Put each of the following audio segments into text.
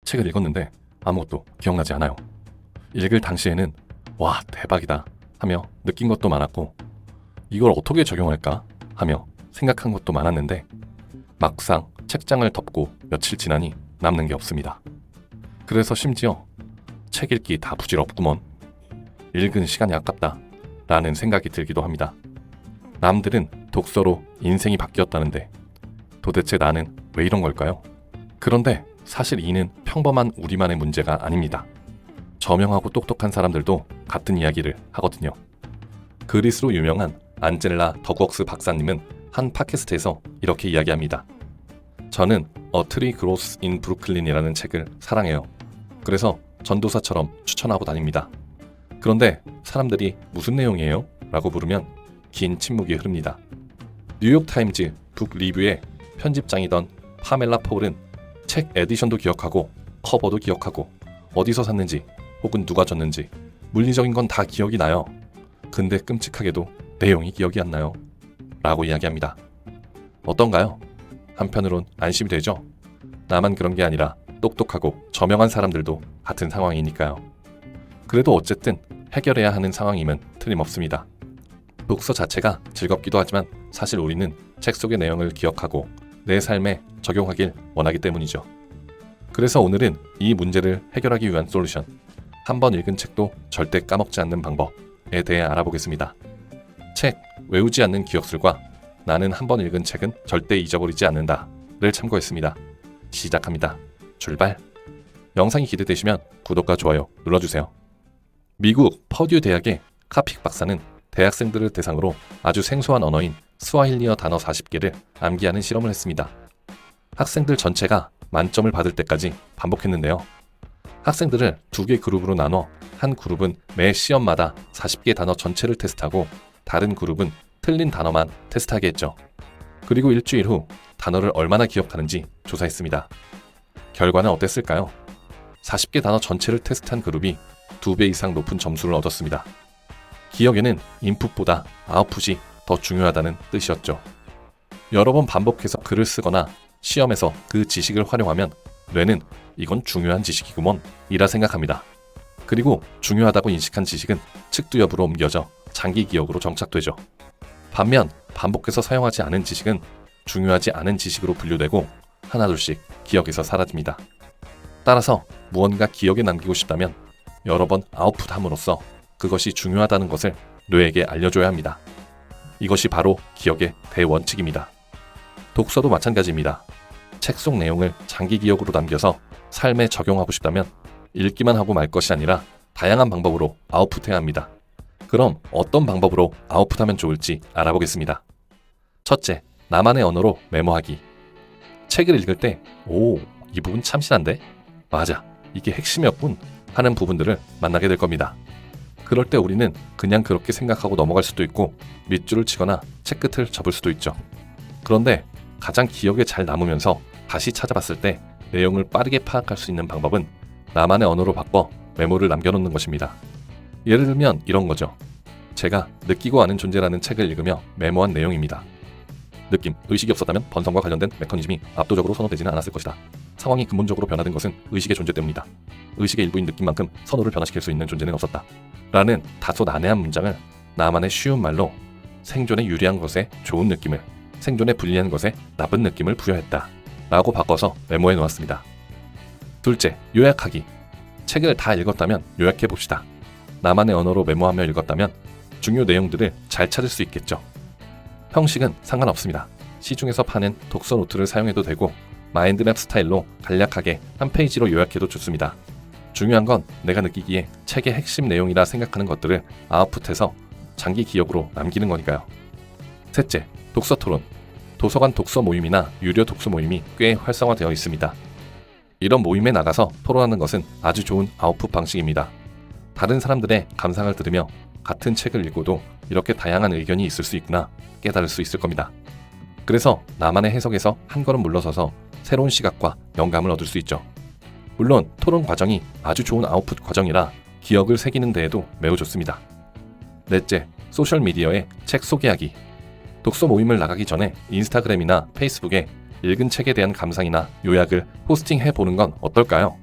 책을 읽었는데 아무것도 기억나지 않아요. 읽을 당시에는 와, 대박이다 하며 느낀 것도 많았고, 이걸 어떻게 적용할까 하며 생각한 것도 많았는데, 막상 책장을 덮고 며칠 지나니 남는 게 없습니다. 그래서 심지어 책 읽기 다 부질없구먼, 읽은 시간이 아깝다 라는 생각이 들기도 합니다. 남들은 독서로 인생이 바뀌었다는데 도대체 나는 왜 이런 걸까요? 그런데 사실 이는 평범한 우리만의 문제가 아닙니다. 저명하고 똑똑한 사람들도 같은 이야기를 하거든요. 그리스로 유명한 안젤라 더벅스 박사님은 한 팟캐스트에서 이렇게 이야기합니다. 저는 A Tree Grows in Brooklyn이라는 책을 사랑해요. 그래서 전도사처럼 추천하고 다닙니다. 그런데 사람들이 무슨 내용이에요? 라고 물으면 긴 침묵이 흐릅니다. 뉴욕타임즈 북 리뷰의 편집장이던 파멜라 폴은 책 에디션도 기억하고 커버도 기억하고 어디서 샀는지 혹은 누가 줬는지 물리적인 건 다 기억이 나요. 근데 끔찍하게도 내용이 기억이 안 나요. 라고 이야기합니다. 어떤가요? 한편으론 안심이 되죠? 나만 그런 게 아니라 똑똑하고 저명한 사람들도 같은 상황이니까요. 그래도 어쨌든 해결해야 하는 상황임은 틀림없습니다. 독서 자체가 즐겁기도 하지만 사실 우리는 책 속의 내용을 기억하고 내 삶에 적용하길 원하기 때문이죠. 그래서 오늘은 이 문제를 해결하기 위한 솔루션, 한번 읽은 책도 절대 까먹지 않는 방법에 대해 알아보겠습니다. 책, 외우지 않는 기억술과 나는 한번 읽은 책은 절대 잊어버리지 않는다를 참고했습니다. 시작합니다. 출발! 영상이 기대되시면 구독과 좋아요 눌러주세요. 미국 퍼듀 대학의 카픽 박사는 대학생들을 대상으로 아주 생소한 언어인 스와힐리어 단어 40개를 암기하는 실험을 했습니다. 학생들 전체가 만점을 받을 때까지 반복했는데요. 학생들을 2개 그룹으로 나눠 한 그룹은 매 시험마다 40개 단어 전체를 테스트하고 다른 그룹은 틀린 단어만 테스트하게 했죠. 그리고 일주일 후 단어를 얼마나 기억하는지 조사했습니다. 결과는 어땠을까요? 40개 단어 전체를 테스트한 그룹이 2배 이상 높은 점수를 얻었습니다. 기억에는 인풋보다 아웃풋이 더 중요하다는 뜻이었죠. 여러 번 반복해서 글을 쓰거나 시험에서 그 지식을 활용하면 뇌는 이건 중요한 지식이구먼 이라 생각합니다. 그리고 중요하다고 인식한 지식은 측두엽으로 옮겨져 장기 기억으로 정착되죠. 반면 반복해서 사용하지 않은 지식은 중요하지 않은 지식으로 분류되고 하나둘씩 기억에서 사라집니다. 따라서 무언가 기억에 남기고 싶다면 여러 번 아웃풋함으로써 그것이 중요하다는 것을 뇌에게 알려줘야 합니다. 이것이 바로 기억의 대원칙입니다. 독서도 마찬가지입니다. 책 속 내용을 장기 기억으로 남겨서 삶에 적용하고 싶다면 읽기만 하고 말 것이 아니라 다양한 방법으로 아웃풋해야 합니다. 그럼 어떤 방법으로 아웃풋하면 좋을지 알아보겠습니다. 첫째, 나만의 언어로 메모하기. 책을 읽을 때 오, 이 부분 참신한데? 맞아, 이게 핵심이었군 하는 부분들을 만나게 될 겁니다. 그럴 때 우리는 그냥 그렇게 생각하고 넘어갈 수도 있고 밑줄을 치거나 책 끝을 접을 수도 있죠. 그런데 가장 기억에 잘 남으면서 다시 찾아봤을 때 내용을 빠르게 파악할 수 있는 방법은 나만의 언어로 바꿔 메모를 남겨놓는 것입니다. 예를 들면 이런 거죠. 제가 느끼고 아는 존재라는 책을 읽으며 메모한 내용입니다. 느낌, 의식이 없었다면 번성과 관련된 메커니즘이 압도적으로 선호되지는 않았을 것이다. 상황이 근본적으로 변화된 것은 의식의 존재 때문이다. 의식의 일부인 느낌만큼 선호를 변화시킬 수 있는 존재는 없었다. 라는 다소 난해한 문장을 나만의 쉬운 말로 생존에 유리한 것에 좋은 느낌을, 생존에 불리한 것에 나쁜 느낌을 부여했다 라고 바꿔서 메모해 놓았습니다. 둘째, 요약하기. 책을 다 읽었다면 요약해 봅시다. 나만의 언어로 메모하며 읽었다면 중요 내용들을 잘 찾을 수 있겠죠. 형식은 상관없습니다. 시중에서 파는 독서 노트를 사용해도 되고 마인드맵 스타일로 간략하게 한 페이지로 요약해도 좋습니다. 중요한 건 내가 느끼기에 책의 핵심 내용이라 생각하는 것들을 아웃풋해서 장기 기억으로 남기는 거니까요. 셋째, 독서 토론. 도서관 독서 모임이나 유료 독서 모임이 꽤 활성화되어 있습니다. 이런 모임에 나가서 토론하는 것은 아주 좋은 아웃풋 방식입니다. 다른 사람들의 감상을 들으며 같은 책을 읽어도 이렇게 다양한 의견이 있을 수 있구나 깨달을 수 있을 겁니다. 그래서 나만의 해석에서 한 걸음 물러서서 새로운 시각과 영감을 얻을 수 있죠. 물론 토론 과정이 아주 좋은 아웃풋 과정이라 기억을 새기는 데에도 매우 좋습니다. 넷째, 소셜미디어에 책 소개하기. 독서 모임을 나가기 전에 인스타그램이나 페이스북에 읽은 책에 대한 감상이나 요약을 포스팅해 보는 건 어떨까요?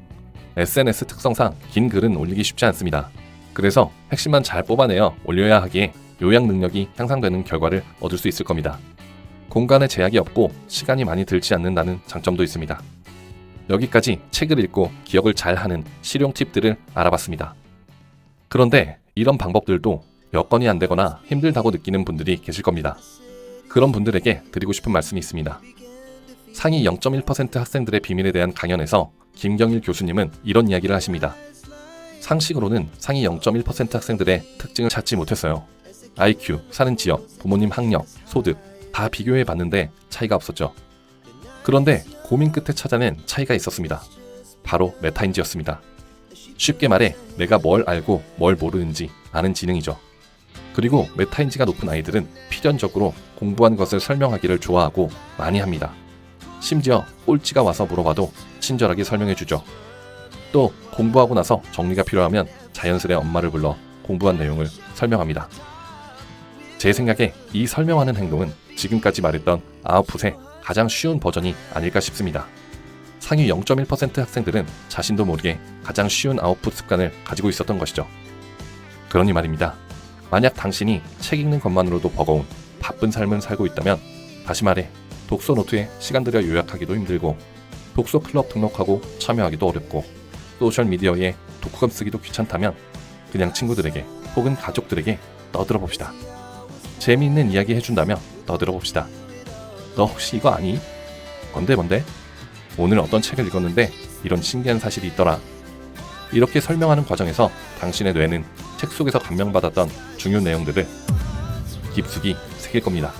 SNS 특성상 긴 글은 올리기 쉽지 않습니다. 그래서 핵심만 잘 뽑아내어 올려야 하기에 요약 능력이 향상되는 결과를 얻을 수 있을 겁니다. 공간에 제약이 없고 시간이 많이 들지 않는다는 장점도 있습니다. 여기까지 책을 읽고 기억을 잘하는 실용 팁들을 알아봤습니다. 그런데 이런 방법들도 여건이 안 되거나 힘들다고 느끼는 분들이 계실 겁니다. 그런 분들에게 드리고 싶은 말씀이 있습니다. 상위 0.1% 학생들의 비밀에 대한 강연에서 김경일 교수님은 이런 이야기를 하십니다. 상식으로는 상위 0.1% 학생들의 특징을 찾지 못했어요. IQ, 사는 지역, 부모님 학력, 소득 다 비교해 봤는데 차이가 없었죠. 그런데 고민 끝에 찾아낸 차이가 있었습니다. 바로 메타인지였습니다. 쉽게 말해 내가 뭘 알고 뭘 모르는지 아는 지능이죠. 그리고 메타인지가 높은 아이들은 필연적으로 공부한 것을 설명하기를 좋아하고 많이 합니다. 심지어 꼴찌가 와서 물어봐도 친절하게 설명해주죠. 또 공부하고 나서 정리가 필요하면 자연스레 엄마를 불러 공부한 내용을 설명합니다. 제 생각에 이 설명하는 행동은 지금까지 말했던 아웃풋의 가장 쉬운 버전이 아닐까 싶습니다. 상위 0.1% 학생들은 자신도 모르게 가장 쉬운 아웃풋 습관을 가지고 있었던 것이죠. 그러니 말입니다. 만약 당신이 책 읽는 것만으로도 버거운 바쁜 삶을 살고 있다면 다시 말해 독서 노트에 시간 들여 요약하기도 힘들고 독서 클럽 등록하고 참여하기도 어렵고 소셜미디어에 독후감 쓰기도 귀찮다면 그냥 친구들에게 혹은 가족들에게 떠들어 봅시다. 재미있는 이야기 해준다며 떠들어 봅시다. 너 혹시 이거 아니? 뭔데? 오늘 어떤 책을 읽었는데 이런 신기한 사실이 있더라. 이렇게 설명하는 과정에서 당신의 뇌는 책 속에서 감명받았던 중요 내용들을 깊숙이 새길 겁니다.